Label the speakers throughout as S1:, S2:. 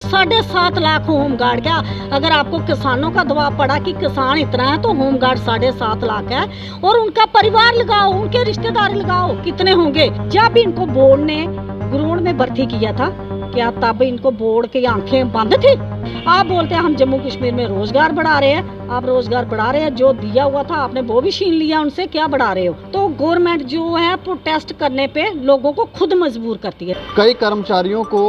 S1: 7.5 lakh home guard. क्या अगर आपको किसानों का दबाव पड़ा कि किसान इतना है तो होमगार्ड 7.5 लाख है, और उनका परिवार लगाओ, उनके रिश्तेदार लगाओ, कितने होंगे। जब इनको बोर्ड ने ग्राउंड में भर्ती किया था, क्या तब इनको बोर्ड की आंखें बंद थी? आप बोलते हैं हम जम्मू कश्मीर में रोजगार बढ़ा रहे हैं। आप रोजगार बढ़ा रहे हैं, जो दिया हुआ था आपने वो भी छीन लिया उनसे, क्या बढ़ा रहे हो? तो गवर्नमेंट जो है प्रोटेस्ट करने पे लोगों को खुद मजबूर करती है।
S2: कई कर्मचारियों को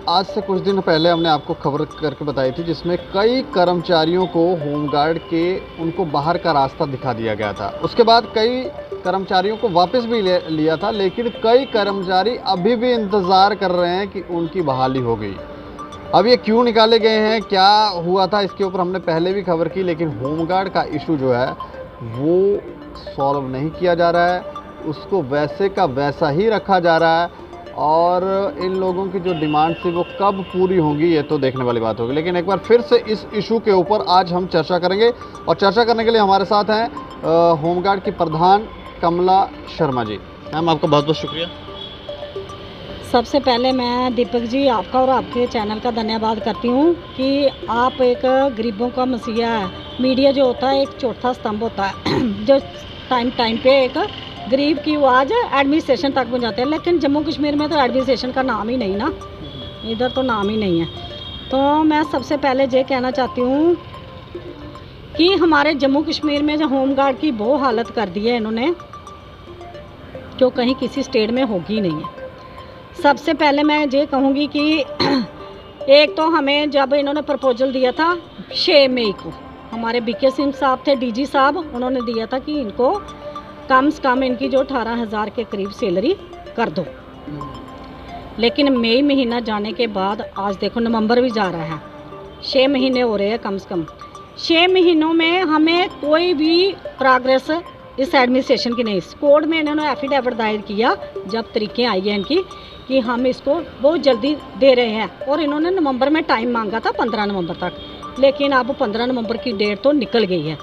S2: आज से कुछ दिन पहले हमने आपको खबर करके बताई थी, जिसमें कई कर्मचारियों को होमगार्ड के उनको बाहर का रास्ता दिखा दिया गया था। उसके बाद कई कर्मचारियों को वापस भी लिया था, लेकिन कई कर्मचारी अभी भी इंतज़ार कर रहे हैं कि उनकी बहाली हो गई। अब ये क्यों निकाले गए हैं, क्या हुआ था, इसके ऊपर हमने पहले भी खबर की, लेकिन होमगार्ड का इशू जो है वो सॉल्व नहीं किया जा रहा है, उसको वैसे का वैसा ही रखा जा रहा है। और इन लोगों की जो डिमांड थी वो कब पूरी होंगी ये तो देखने वाली बात होगी। लेकिन एक बार फिर से इस इशू के ऊपर आज हम चर्चा करेंगे, और चर्चा करने के लिए हमारे साथ हैं होमगार्ड की प्रधान कमला शर्मा जी। मैम, आपका बहुत बहुत शुक्रिया।
S1: सबसे पहले मैं दीपक जी आपका और आपके चैनल का धन्यवाद करती हूँ कि आप एक गरीबों का मसीहा है। मीडिया जो होता है एक चौथा स्तंभ होता है जो टाइम पे एक गरीब की आवाज़ एडमिनिस्ट्रेशन तक पहुँचाते हैं। लेकिन जम्मू कश्मीर में तो एडमिनिस्ट्रेशन का नाम ही नहीं ना, इधर तो नाम ही नहीं है। तो मैं सबसे पहले ये कहना चाहती हूँ कि हमारे जम्मू कश्मीर में जो होमगार्ड की वो हालत कर दी है इन्होंने, जो कहीं किसी स्टेट में होगी नहीं है। सबसे पहले मैं ये कहूँगी कि एक तो हमें जब इन्होंने प्रपोजल दिया था 6 मई को, हमारे बीके सिंह साहब थे डीजी साहब, उन्होंने दिया था कि इनको कम से कम इनकी जो 18,000 के करीब सैलरी कर दो। लेकिन मई महीना जाने के बाद आज देखो नवंबर भी जा रहा है, 6 महीने हो रहे हैं कम से कम। 6 महीनों में हमें कोई भी प्रोग्रेस इस एडमिनिस्ट्रेशन की नहीं। कोर्ट में इन्होंने एफिडेविट दायर किया जब तरीके आई है इनकी कि हम इसको बहुत जल्दी दे रहे हैं, और इन्होंने नवंबर में टाइम मांगा था 15 नवंबर तक, लेकिन अब 15 नवंबर की डेट तो निकल गई है।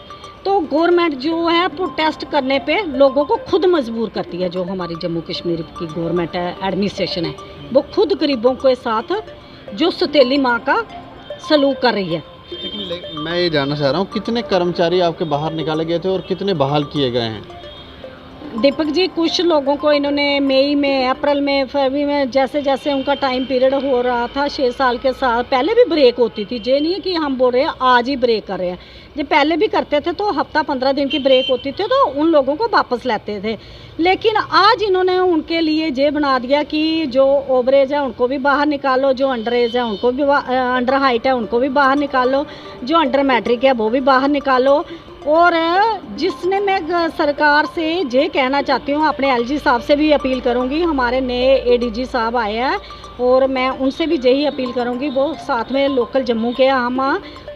S1: तो गवर्नमेंट जो है प्रोटेस्ट करने पे लोगों को खुद मजबूर करती है। जो हमारी जम्मू कश्मीर की गवर्नमेंट है, एडमिनिस्ट्रेशन है, वो खुद गरीबों के साथ जो सौतेली माँ का सलूक कर रही है।
S2: लेकिन मैं ये जानना चाह रहा हूँ, कितने कर्मचारी आपके बाहर निकाले गए थे और कितने बहाल किए गए हैं?
S1: दीपक जी, कुछ लोगों को इन्होंने मई में, अप्रैल में, फरवरी में, जैसे जैसे उनका टाइम पीरियड हो रहा था, 6 साल के साथ पहले भी ब्रेक होती थी। ये नहीं है कि हम बोल रहे हैं आज ही ब्रेक कर रहे हैं, जो पहले भी करते थे तो हफ्ता 15 दिन की ब्रेक होती थी तो उन लोगों को वापस लेते थे। लेकिन आज इन्होंने उनके लिए ये बना दिया कि जो ओवरेज है उनको भी बाहर निकालो, जो अंडर एज है उनको भी, अंडर हाइट है उनको भी बाहर निकालो, जो अंडर मैट्रिक है वो भी बाहर निकालो। और जिसने मैं सरकार से ये कहना चाहती हूँ, अपने एलजी साहब से भी अपील करूँगी, हमारे नए एडीजी साहब आए हैं और मैं उनसे भी यही अपील करूँगी, वो साथ में लोकल जम्मू के, हम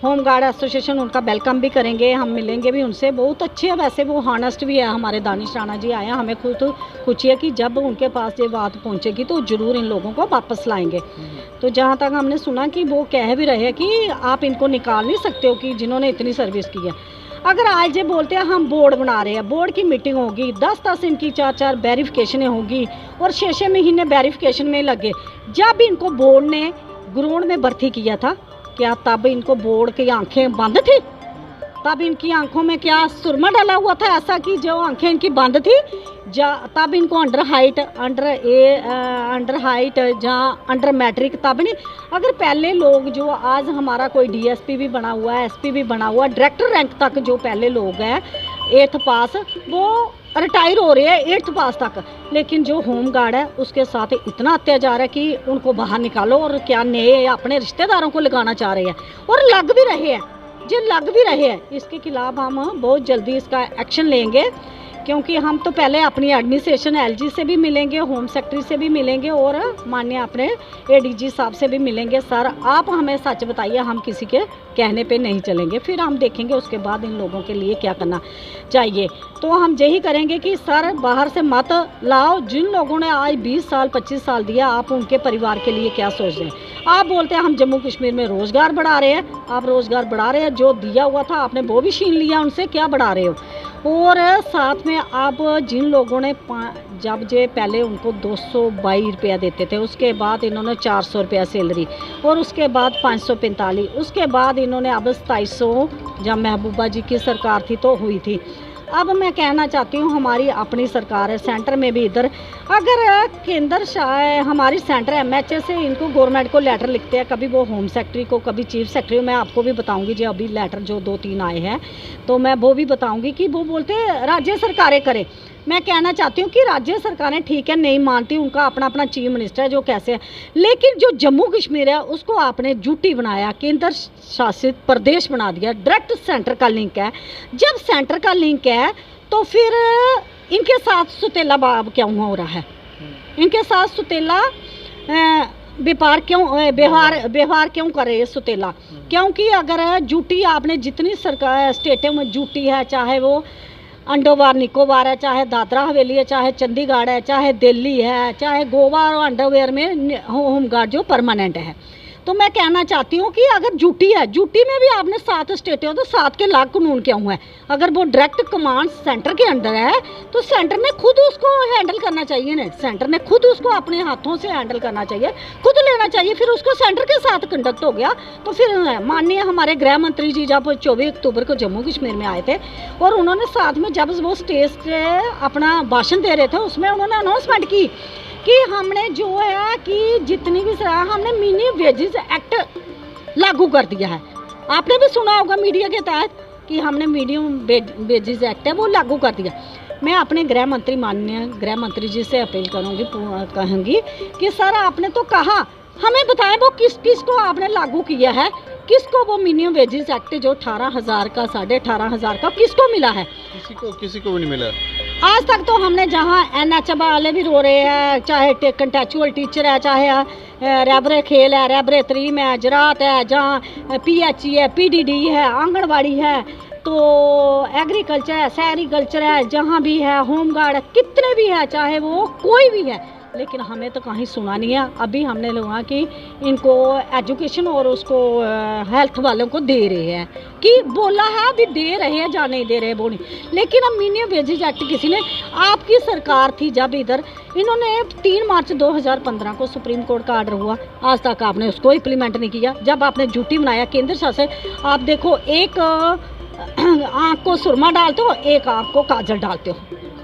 S1: होमगार्ड एसोसिएशन उनका वेलकम भी करेंगे, हम मिलेंगे भी उनसे। बहुत अच्छे है, वैसे वो हॉनेस्ट भी है। हमारे दानिश राणा जी आए हैं, हमें खुद खुशी है कि जब उनके पास ये बात पहुँचेगी तो ज़रूर इन लोगों को वापस लाएंगे। तो जहाँ तक हमने सुना कि वो कह भी रहे हैं कि आप इनको निकाल नहीं सकते हो कि जिन्होंने इतनी सर्विस की है। अगर आज ये बोलते हैं हम बोर्ड बना रहे हैं, बोर्ड की मीटिंग होगी, 10-10 इनकी 4-4 वेरिफिकेशनें होगी और 6-6 महीने वेरिफिकेशन में लगे। जब इनको बोर्ड ने ग्राउंड में भर्ती किया था, क्या तब इनको बोर्ड की आंखें बंद थी? तब इनकी आंखों में क्या सुरमा डाला हुआ था ऐसा कि जो आंखें इनकी बंद थी? तब इनको अंडर हाइट जहाँ अंडर मैट्रिक तब नहीं। अगर पहले लोग जो आज हमारा कोई डीएसपी भी बना हुआ है, एसपी भी बना हुआ है, डायरेक्टर रैंक तक जो पहले लोग हैं 8th पास, वो रिटायर हो रहे हैं 8th पास तक। लेकिन जो होमगार्ड है उसके साथ इतना अत्याचार है कि उनको बाहर निकालो, और क्या नए अपने रिश्तेदारों को लगाना चाह रहे हैं और लग भी रहे हैं, जो लग भी रहे हैं। इसके खिलाफ हम बहुत जल्दी इसका एक्शन लेंगे, क्योंकि हम तो पहले अपनी एडमिनिस्ट्रेशन एलजी से भी मिलेंगे, होम सेक्रेटरी से भी मिलेंगे और माननीय अपने एडीजी साहब से भी मिलेंगे। सर आप हमें सच बताइए, हम किसी के कहने पे नहीं चलेंगे, फिर हम देखेंगे उसके बाद इन लोगों के लिए क्या करना चाहिए। तो हम यही करेंगे कि सर बाहर से मत लाओ। जिन लोगों ने आज 20 साल 25 साल दिया, आप उनके परिवार के लिए क्या सोच रहे हैं? आप बोलते हैं हम जम्मू कश्मीर में रोज़गार बढ़ा रहे हैं, आप रोज़गार बढ़ा रहे हैं, जो दिया हुआ था आपने वो भी छीन लिया उनसे, क्या बढ़ा रहे हो? और साथ में आप जिन लोगों ने जब जे पहले उनको 222 रुपया देते थे, उसके बाद इन्होंने 400 रुपया सैलरी, और उसके बाद 545, उसके बाद इन्होंने अब 2700 जब महबूबा जी की सरकार थी तो हुई थी। अब मैं कहना चाहती हूँ हमारी अपनी सरकार है, सेंटर में भी इधर अगर केंद्र हमारी सेंटर MHA से इनको गवर्नमेंट को लेटर लिखते हैं, कभी वो होम सेक्रेटरी को, कभी चीफ सेक्रेटरी, मैं आपको भी बताऊंगी जो अभी लेटर जो 2-3 आए हैं तो मैं वो भी बताऊंगी कि वो बोलते हैं राज्य सरकारें करें। मैं कहना चाहती हूँ कि राज्य सरकारें ठीक है नहीं मानती, उनका अपना अपना चीफ मिनिस्टर है जो कैसे है, लेकिन जो जम्मू कश्मीर है उसको आपने यूटी बनाया, केंद्र शासित प्रदेश बना दिया, डायरेक्ट सेंटर का लिंक है। जब सेंटर का लिंक है तो फिर इनके साथ सुतेला भाव क्यों हो रहा है, इनके साथ सुतेला व्यापार क्यों व्यवहार क्यों करे ये सुतेला? क्योंकि अगर यूटी आपने जितनी सरकार स्टेटों में यूटी है, चाहे वो अंडोवार निकोबार है, चाहे दादरा हवेली है, चाहे चंडीगढ़ है, चाहे दिल्ली है, चाहे गोवा और अंडरवेयर में होम गार्ड जो परमानेंट है, तो मैं कहना चाहती हूँ कि अगर यूटी है, यूटी में भी आपने 7 स्टेटें हो तो 7 के लाख कानून क्यों है? अगर वो डायरेक्ट कमांड सेंटर के अंडर है तो सेंटर ने खुद उसको हैंडल करना चाहिए ना, सेंटर ने खुद उसको अपने हाथों से हैंडल करना चाहिए, खुद लेना चाहिए, फिर उसको सेंटर के साथ कंडक्ट हो गया। तो फिर माननीय हमारे गृह मंत्री जी जब 24 अक्टूबर को जम्मू कश्मीर में आए थे और उन्होंने साथ में जब वो स्टेज पे अपना भाषण दे रहे थे उसमें उन्होंने अनाउंसमेंट की कि हमने जो है कि जितनी भी हमने मिनी वेजेस एक्ट लागू कर दिया है। आपने भी सुना होगा मीडिया के तहत कि हमने मिनिमम वेजेस एक्ट है वो लागू कर दिया। मैं अपने गृह मंत्री माननीय गृह मंत्री जी से अपील कहूँगी कि सर आपने तो कहा, हमें बताएं वो किस किस को आपने लागू किया है, किसको वो मिनिमम वेजेस एक्ट जो 18,000 का 18,500 का किसको मिला है?
S2: किसी को भी नहीं मिला
S1: आज तक। तो हमने जहाँ NH वाले भी रो रहे हैं, चाहे कंटेक्चुअल टीचर है, चाहे रैबरे खेल है, रैबरे तरीम है, जरात है, जहाँ PHE है, PDD है, आंगनवाड़ी है, तो एग्रीकल्चर है, सेरिकल्चर है, जहाँ भी है होम गार्ड है, कितने भी है, चाहे वो कोई भी है, लेकिन हमें तो कहीं सुना नहीं है। अभी हमने लोगों कि इनको एजुकेशन और उसको हेल्थ वालों को दे रहे हैं कि बोला है, अभी दे रहे हैं या नहीं दे रहे वो नहीं, लेकिन अब मिनिमम वेजेज एक्ट किसी ने, आपकी सरकार थी जब इधर, इन्होंने 3 मार्च 2015 को सुप्रीम कोर्ट का आर्डर हुआ, आज तक आपने उसको इम्प्लीमेंट नहीं किया। जब आपने ड्यूटी बनाया केंद्र शासित, आप देखो एक आँख को सुरमा डालते हो, एक आँख को काजल डालते हो,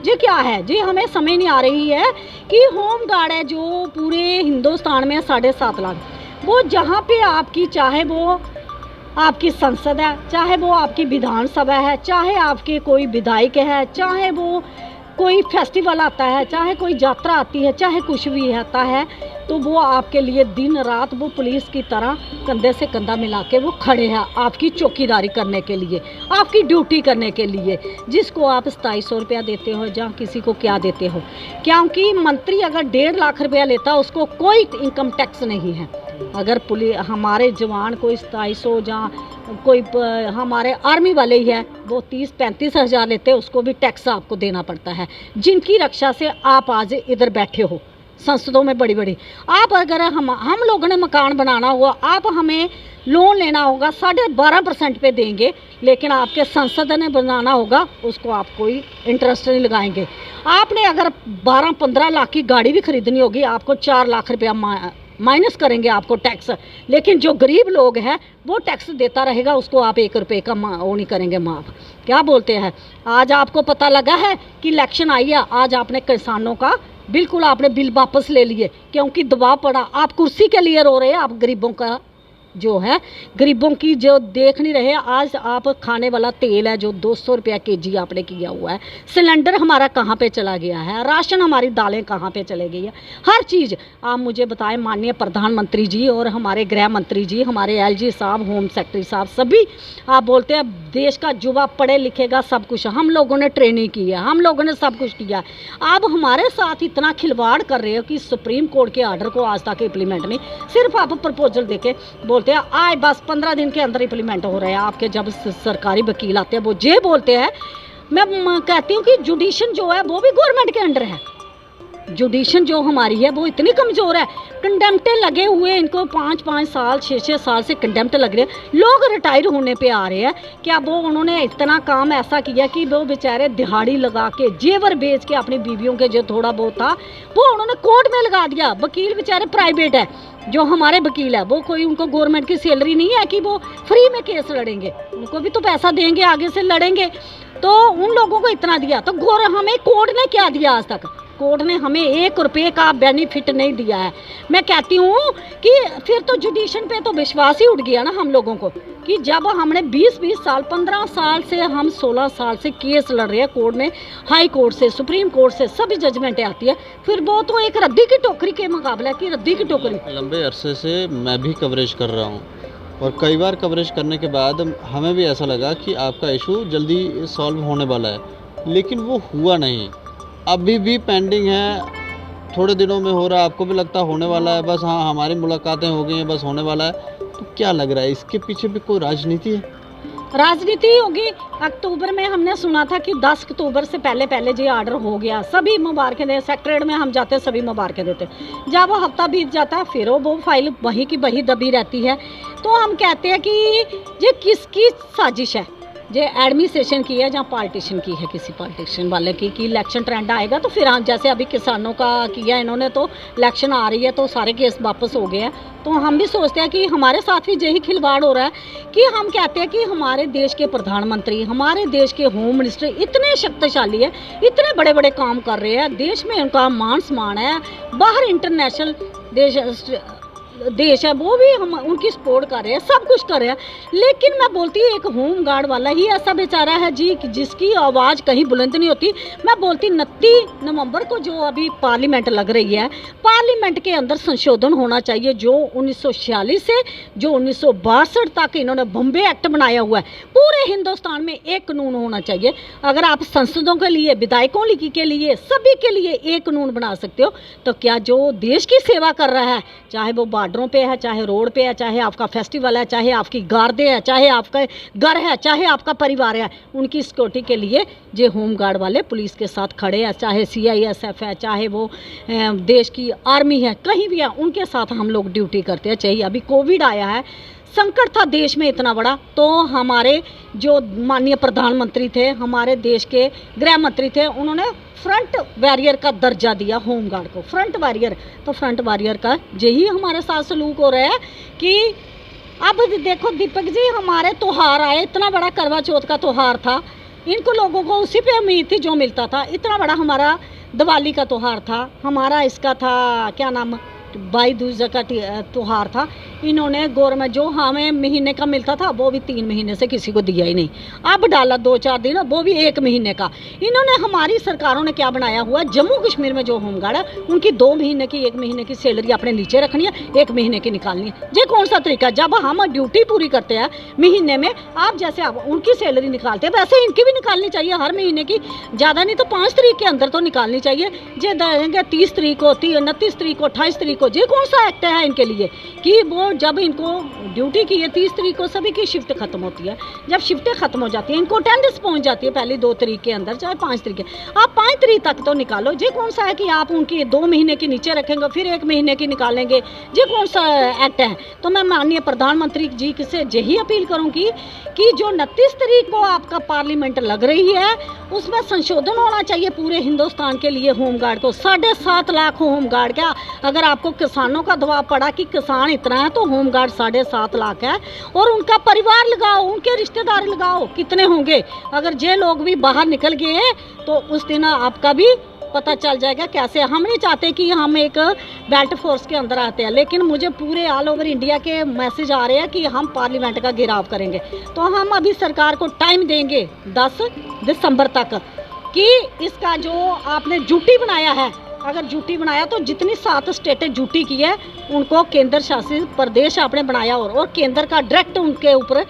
S1: जी क्या है जी? हमें समझ नहीं आ रही है कि होम गार्ड है जो पूरे हिंदुस्तान में 7.5 लाख, वो जहाँ पे आपकी, चाहे वो आपकी संसद है, चाहे वो आपकी विधानसभा है, चाहे आपके कोई विधायक है, चाहे वो कोई फेस्टिवल आता है, चाहे कोई यात्रा आती है, चाहे कुछ भी आता है, तो वो आपके लिए दिन रात वो पुलिस की तरह कंधे से कंधा मिला के वो खड़े हैं आपकी चौकीदारी करने के लिए, आपकी ड्यूटी करने के लिए, जिसको आप 2700 रुपया देते हो, जहाँ किसी को क्या देते हो। क्योंकि मंत्री अगर 1.5 लाख रुपया लेता है उसको कोई इनकम टैक्स नहीं है। अगर पुलिस हमारे जवान कोई 2700, जहाँ कोई हमारे आर्मी वाले ही है वो 30-35 हज़ार लेते हैं, उसको भी टैक्स आपको देना पड़ता है, जिनकी रक्षा से आप आज इधर बैठे हो संसदों में बड़ी बड़ी। आप अगर हम लोगों ने मकान बनाना हुआ, आप हमें लोन लेना होगा 12.5% पे देंगे, लेकिन आपके संसद ने बनाना होगा उसको आप कोई इंटरेस्ट नहीं लगाएंगे। आपने अगर 12-15 लाख की गाड़ी भी खरीदनी होगी, आपको 4 लाख रुपया माइनस करेंगे आपको टैक्स, लेकिन जो गरीब लोग हैं वो टैक्स देता रहेगा, उसको आप 1 रुपये का वो नहीं करेंगे माफ़। क्या बोलते हैं, आज आपको पता लगा है कि इलेक्शन आई है, आज आपने किसानों का बिल्कुल आपने बिल वापस ले लिए क्योंकि दबाव पड़ा। आप कुर्सी के लिए रो रहे हैं, आप गरीबों का जो है, गरीबों की जो देख नहीं रहे। आज आप खाने वाला तेल है जो 200 रुपया kg आपने किया हुआ है, सिलेंडर हमारा कहाँ पे चला गया है, राशन हमारी दालें कहाँ पे चले गई है, हर चीज़ आप मुझे बताएं। माननीय प्रधानमंत्री जी और हमारे गृह मंत्री जी, हमारे LG साहब, होम सेक्रेटरी साहब, सभी आप बोलते हैं देश का युवा पढ़े लिखेगा सब कुछ, हम लोगों ने ट्रेनिंग की है, हम लोगों ने सब कुछ किया। आप हमारे साथ इतना खिलवाड़ कर रहे हो कि सुप्रीम कोर्ट के आर्डर को आज तक इम्प्लीमेंट नहीं, सिर्फ आप प्रपोजल देके बोलते हैं आए बस 15 दिन के अंदर इम्प्लीमेंट हो रहे हैं। आपके जब सरकारी वकील आते हैं वो ये बोलते हैं, मैं कहती हूँ कि जुडिशन जो है वो भी गवर्नमेंट के अंडर है, जुडिशन जो हमारी है वो इतनी कमज़ोर है। कंडेम्प्ट लगे हुए इनको 5-5 साल 6-6 साल से कंडेम्प्ट लग रहे हैं। लोग रिटायर होने पे आ रहे हैं। क्या वो उन्होंने इतना काम ऐसा किया कि वो बेचारे दिहाड़ी लगा के जेवर बेच के अपनी बीवियों के जो थोड़ा बहुत था वो उन्होंने कोर्ट में लगा दिया। वकील बेचारे प्राइवेट है, जो हमारे वकील है वो कोई उनको गवर्नमेंट की सैलरी नहीं है कि वो फ्री में केस लड़ेंगे, उनको भी तो पैसा देंगे, आगे से लड़ेंगे। तो उन लोगों को इतना दिया, तो हमें कोर्ट ने क्या दिया आज तक? कोर्ट ने हमें 1 रुपये का बेनिफिट नहीं दिया है। मैं कहती हूँ कि फिर तो जुडिशन पे तो विश्वास ही उठ गया ना हम लोगों को, कि जब हमने 20-20 साल 15 साल से हम 16 साल से केस लड़ रहे हैं कोर्ट में, हाई कोर्ट से सुप्रीम कोर्ट से सभी जजमेंटें आती है, फिर वो तो एक रद्दी की टोकरी के मुकाबले की रद्दी की टोकरी।
S3: लंबे अरसे से मैं भी कवरेज कर रहा हूँ और कई बार कवरेज करने के बाद हमें भी ऐसा लगा कि आपका इशू जल्दी सॉल्व होने वाला है, लेकिन वो हुआ नहीं, अभी भी पेंडिंग है। थोड़े दिनों में हो रहा है, आपको भी लगता होने वाला है, बस हाँ हमारी मुलाकातें हो गई हैं, बस होने वाला है। तो क्या लग रहा है, इसके पीछे भी कोई राजनीति है?
S1: राजनीति होगी। अक्टूबर में हमने सुना था कि 10 अक्टूबर से पहले ये ऑर्डर हो गया, सभी मुबारकें दे, सेक्रेटरीट में हम जाते सभी मुबारकें देते। जब वो हफ्ता बीत जाता है फिर वो फाइल वहीं की वहीं दबी रहती है। तो हम कहते हैं कि ये किसकी साजिश है, ये एडमिनिस्ट्रेशन की है या पार्टीशन की है, किसी पार्टीशन वाले की, कि इलेक्शन ट्रेंड आएगा तो फिर हम जैसे अभी किसानों का किया इन्होंने, तो इलेक्शन आ रही है तो सारे केस वापस हो गए हैं। तो हम भी सोचते हैं कि हमारे साथ भी यही खिलवाड़ हो रहा है, कि हम कहते हैं कि हमारे देश के प्रधानमंत्री, हमारे देश के होम मिनिस्टर इतने शक्तिशाली है, इतने बड़े बड़े काम कर रहे हैं, देश में उनका मान सम्मान है, बाहर इंटरनेशनल देश है वो भी हम उनकी सपोर्ट कर रहे हैं, सब कुछ कर रहे हैं। लेकिन मैं बोलती हूँ एक होम गार्ड वाला ही ऐसा बेचारा है जी जिसकी आवाज़ कहीं बुलंद नहीं होती। मैं बोलती 29 नवंबर को जो अभी पार्लियामेंट लग रही है, पार्लियामेंट के अंदर संशोधन होना चाहिए, जो 1946 से जो 1962 तक इन्होंने बॉम्बे एक्ट बनाया हुआ है, पूरे हिंदुस्तान में एक कानून होना चाहिए। अगर आप संसदों के लिए, विधायकों के लिए, सभी के लिए एक कानून बना सकते हो, तो क्या जो देश की सेवा कर रहा है, चाहे वो बॉर्डरों पे है, चाहे रोड पे है, चाहे आपका फेस्टिवल है, चाहे आपकी गार्डे है, चाहे आपका घर है, चाहे आपका परिवार है, उनकी सिक्योरिटी के लिए जे होम गार्ड वाले पुलिस के साथ खड़े हैं, चाहे CISF है, चाहे वो देश की आर्मी है, कहीं भी है, उनके साथ हम लोग ड्यूटी करते हैं। चाहिए अभी कोविड आया है, संकट था देश में इतना बड़ा, तो हमारे जो माननीय प्रधानमंत्री थे, हमारे देश के गृह मंत्री थे, उन्होंने फ्रंट वॉरियर का दर्जा दिया होम गार्ड को, फ्रंट वॉरियर। तो फ्रंट वॉरियर का यही हमारे साथ सलूक हो रहा है कि अब देखो दीपक जी, हमारे त्यौहार आए, इतना बड़ा करवा चौथ का त्यौहार था, इनको लोगों को उसी पे उम्मीद थी जो मिलता था। इतना बड़ा हमारा दिवाली का त्यौहार था, हमारा इसका था क्या नाम, भाई दूज का त्यौहार था, इन्होंने गवर्नमेंट जो हमें महीने का मिलता था वो भी 3 महीने से किसी को दिया ही नहीं। अब डाला 2-4 दिन, वो भी 1 महीने का। इन्होंने हमारी सरकारों ने क्या बनाया हुआ, जम्मू कश्मीर में जो होमगार्ड है उनकी 2 महीने की 1 महीने की सैलरी अपने नीचे रखनी है, 1 महीने की निकालनी है। ये कौन सा तरीका? जब हम ड्यूटी पूरी करते हैं महीने में, आप जैसे आप उनकी सैलरी निकालते हैं वैसे इनकी भी निकालनी चाहिए हर महीने की, ज़्यादा नहीं तो 5 तारीख के अंदर तो निकालनी चाहिए। जे देंगे 30 तारीख को, 29 तारीख को, 28 तारीख को, ये कौन सा एक्ट है इनके लिए कि वो जब इनको ड्यूटी की है 30 तारीख को सभी की शिफ्ट खत्म होती है, जब शिफ्टें खत्म हो जाती हैं इनको अटेंडेंस पहुंच जाती है पहले 2 तारीख के अंदर, चाहे 5 तारीख के, आप 5 तारीख तक तो निकालो। ये कौन सा है कि आप उनकी 2 महीने के नीचे रखेंगे फिर 1 महीने की निकालेंगे, ये कौन सा एक्ट है? तो मैं माननीय प्रधानमंत्री जी से यही अपील करूँगी कि जो 29 तारीख को आपका पार्लियामेंट लग रही है उसमें संशोधन होना चाहिए पूरे हिंदुस्तान के लिए होमगार्ड को, 7.5 लाख होमगार्ड। क्या अगर आपको किसानों का दबाव पड़ा कि किसान इतना है तो होमगार्ड 7.5 लाख है, और उनका परिवार लगाओ, उनके रिश्तेदार लगाओ, कितने होंगे? अगर ये लोग भी बाहर निकल गए तो उस दिन आपका भी पता चल जाएगा कैसे। हम नहीं चाहते कि हम एक बेल्ट फोर्स के अंदर आते हैं, लेकिन मुझे पूरे ऑल ओवर इंडिया के मैसेज आ रहे हैं कि हम पार्लियामेंट का घेराव करेंगे। तो हम अभी सरकार को टाइम देंगे 10 दिसंबर तक कि इसका जो आपने ड्यूटी बनाया है, अगर ड्यूटी बनाया तो जितनी 7 स्टेटें ड्यूटी की है उनको केंद्र शासित प्रदेश आपने बनाया, और केंद्र का डायरेक्ट उनके ऊपर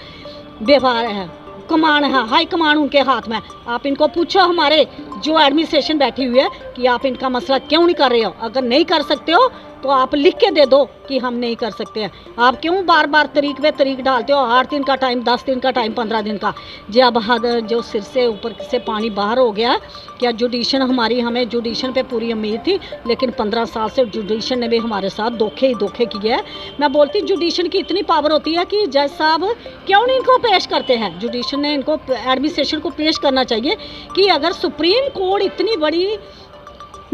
S1: व्यवहार है, कमान है, हाई कमान उनके हाथ में। आप इनको पूछो, हमारे जो एडमिनिस्ट्रेशन बैठी हुई है, कि आप इनका मसला क्यों नहीं कर रहे हो? अगर नहीं कर सकते हो तो आप लिख के दे दो कि हम नहीं कर सकते हैं। आप क्यों बार बार तरीक पे तरीक डालते हो? 8 दिन का टाइम, 10 दिन का टाइम, 15 दिन का। जब हद जो सिर से ऊपर से पानी बाहर हो गया, क्या जुडिशन हमारी, हमें जुडिशन पे पूरी उम्मीद थी, लेकिन 15 साल से जुडिशन ने भी हमारे साथ धोखे ही धोखे किए हैं। मैं बोलती जुडिशन की इतनी पावर होती है कि जज साहब क्यों नहीं इनको पेश करते हैं? जुडिशन ने इनको, एडमिनिस्ट्रेशन को पेश करना चाहिए कि अगर सुप्रीम कोर्ट इतनी बड़ी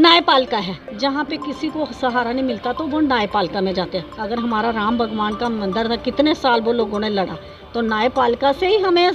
S1: न्यायपालिका है जहाँ पे किसी को सहारा नहीं मिलता, तो वो न्यायपालिका में जाते हैं। अगर हमारा राम भगवान का मंदिर था, कितने साल वो लोगों ने लड़ा, तो न्यायपालिका से ही हमें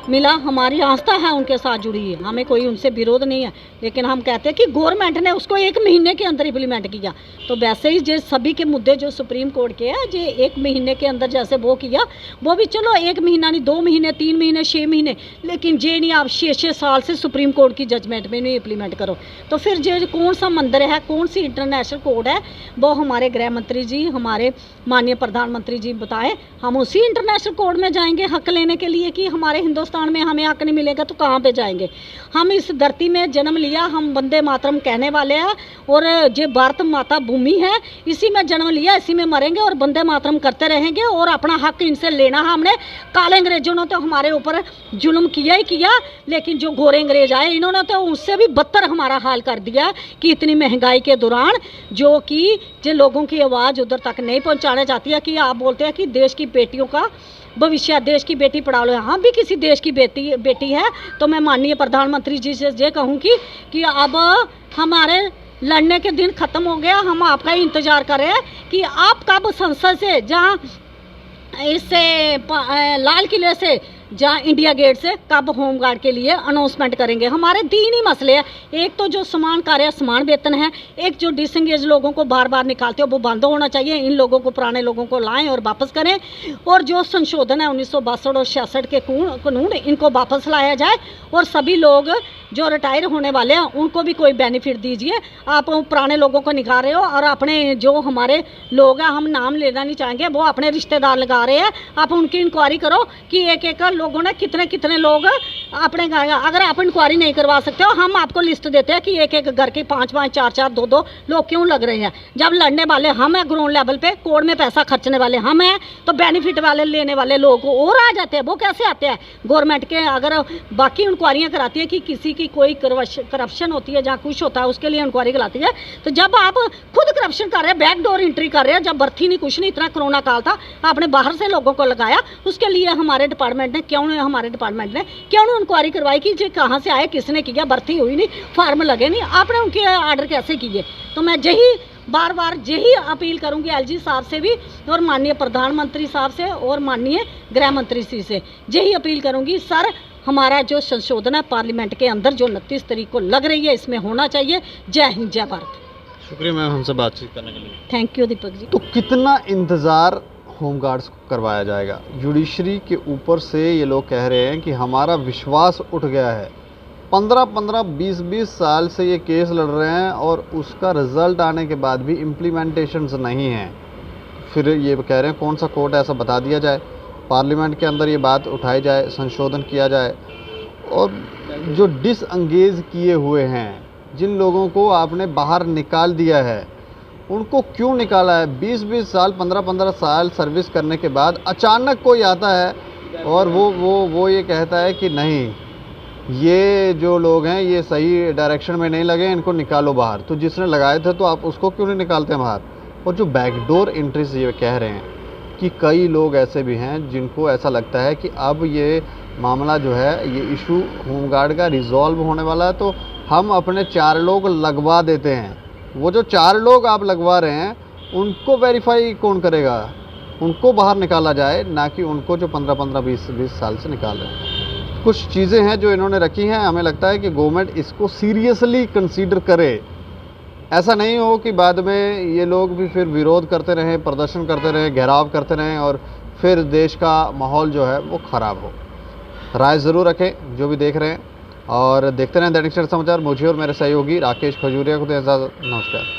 S1: मिला। हमारी आस्था है उनके साथ जुड़ी है, हमें कोई उनसे विरोध नहीं है, लेकिन हम कहते हैं कि गवर्नमेंट ने उसको 1 महीने के अंदर इम्प्लीमेंट किया। तो वैसे ही जो सभी के मुद्दे जो सुप्रीम कोर्ट के हैं, जो 1 महीने के अंदर जैसे वो किया, वो भी चलो 1 महीना नहीं, 2 महीने, 3 महीने, 6 महीने, लेकिन ये नहीं आप 6-6 साल से सुप्रीम कोर्ट की जजमेंट में नहीं इम्प्लीमेंट करो। तो फिर जो कौन सा मंदिर है, कौन सी इंटरनेशनल कोर्ट है, वो हमारे गृह मंत्री जी, हमारे माननीय प्रधानमंत्री जी बताएं। हम उसी इंटरनेशनल कोर्ट में जाएंगे हक लेने के लिए कि हमारे हिंदुस्तान में हमें हक नहीं मिलेगा तो कहाँ पे जाएंगे? हम इस धरती में जन्म लिया, हम वंदे मातरम कहने वाले हैं, और जो भारत माता भूमि है, इसी में जन्म लिया, इसी में मरेंगे और वंदे मातरम करते रहेंगे, और अपना हक इनसे लेना। हमने काले अंग्रेजों ने तो हमारे ऊपर जुल्म किया ही किया, लेकिन जो गोरे अंग्रेज आए, इन्होंने तो उससे भी बदतर हमारा हाल कर दिया कि इतनी महंगाई के दौरान जो कि जो लोगों की आवाज़ उधर तक नहीं पहुँचाना चाहती है। कि आप बोलते हैं कि देश की बेटियों का भविष्य, देश की बेटी पढ़ा लो। हम भी किसी देश की बेटी है, तो मैं माननीय प्रधानमंत्री जी से ये कहूँ कि अब हमारे लड़ने के दिन ख़त्म हो गया। हम आपका ही इंतज़ार कर रहे हैं कि आप कब संसद से, जहाँ इससे लाल किले से, जहाँ इंडिया गेट से, कब होमगार्ड के लिए अनाउंसमेंट करेंगे? हमारे 3 ही मसले हैं। एक तो जो समान कार्य समान वेतन है, एक जो डिसंगेज लोगों को बार बार निकालते हो वो बंद होना चाहिए, इन लोगों को, पुराने लोगों को लाएं और वापस करें, और जो संशोधन है 1962 और 66 के कानून, इनको वापस लाया जाए, और सभी लोग जो रिटायर होने वाले हैं उनको भी कोई बेनिफिट दीजिए। आप पुराने लोगों को निकाल रहे हो, और अपने जो हमारे लोग हैं, हम नाम लेना नहीं चाहेंगे, वो अपने रिश्तेदार लगा रहे हैं, आप उनकी इंक्वायरी करो कि एक लोगों ने कितने लोग अपने घर, अगर आप इंक्वायरी नहीं करवा सकते हो, हम आपको लिस्ट देते हैं कि एक घर के 5-5, 4-4, 2-2 लोग क्यों लग रहे हैं। जब लड़ने वाले हम हैं ग्राउंड लेवल पे, कोर्ट में पैसा खर्चने वाले हम हैं, तो बेनिफिट वाले लेने वाले लोग और आ जाते हैं। वो कैसे आते हैं? गवर्नमेंट के अगर बाकी इंक्वायरियाँ कराती है कि किसी की कोई करप्शन होती है, जहाँ कुछ होता है, उसके लिए इंक्वायरी कराती है। तो जब आप खुद करप्शन कर रहे हैं, बैकडोर एंट्री कर रहे हैं, जब भर्ती नहीं, कुछ नहीं, इतना कोरोना काल था, आपने बाहर से लोगों को लगाया, उसके लिए हमारे डिपार्टमेंट ने क्यों नहीं इंक्वायरी करवाई कि ये कहाँ से आए, किसने किया? भर्ती हुई नहीं, फार्म लगे नहीं, आपने उनके ऑर्डर कैसे किए? तो मैं यही बार बार यही अपील करूंगी एलजी साहब से भी, और माननीय प्रधानमंत्री साहब से, और माननीय गृह मंत्री जी से यही अपील करूंगी, सर हमारा जो संशोधन है पार्लियामेंट के अंदर जो 29 तारीख को लग रही है, इसमें होना चाहिए। जय हिंद, जय भारत।
S3: शुक्रिया मैम हमसे बातचीत करने के लिए।
S1: Thank you Deepak ji.
S2: तो कितना इंतज़ार होमगार्ड्स को करवाया जाएगा? जुडिशरी के ऊपर से ये लोग कह रहे हैं कि हमारा विश्वास उठ गया है। 15-15, 20-20 साल से ये केस लड़ रहे हैं, और उसका रिज़ल्ट आने के बाद भी इम्प्लीमेंटेशंस नहीं हैं। फिर ये कह रहे हैं कौन सा कोर्ट ऐसा बता दिया जाए, पार्लियामेंट के अंदर ये बात उठाई जाए, संशोधन किया जाए, और जो डिसएंगेज किए हुए हैं, जिन लोगों को आपने बाहर निकाल दिया है, उनको क्यों निकाला है? 20-20 साल, 15-15 साल सर्विस करने के बाद अचानक कोई आता है और वो ये कहता है कि नहीं, ये जो लोग हैं ये सही डायरेक्शन में नहीं लगे, इनको निकालो बाहर। तो जिसने लगाए थे तो आप उसको क्यों नहीं निकालते बाहर? और जो बैकडोर एंट्री से ये कह रहे हैं कि कई लोग ऐसे भी हैं जिनको ऐसा लगता है कि अब ये मामला जो है, ये इशू होमगार्ड का रिजॉल्व होने वाला है, तो हम अपने 4 लोग लगवा देते हैं। वो जो 4 लोग आप लगवा रहे हैं उनको वेरीफाई कौन करेगा? उनको बाहर निकाला जाए, ना कि उनको जो 15-15, 20-20 साल से निकाल रहे हैं। कुछ चीज़ें हैं जो इन्होंने रखी हैं, हमें लगता है कि गवर्नमेंट इसको सीरियसली कंसीडर करे। ऐसा नहीं हो कि बाद में ये लोग भी फिर विरोध करते रहें, प्रदर्शन करते रहें, घेराव करते रहें, और फिर देश का माहौल जो है वो ख़राब हो। राय ज़रूर रखें जो भी देख रहे हैं, और देखते रहें दैनिक सवेरा समाचार। मुझे और मेरे सहयोगी राकेश खजूरिया को दें इजाज़त। नमस्कार।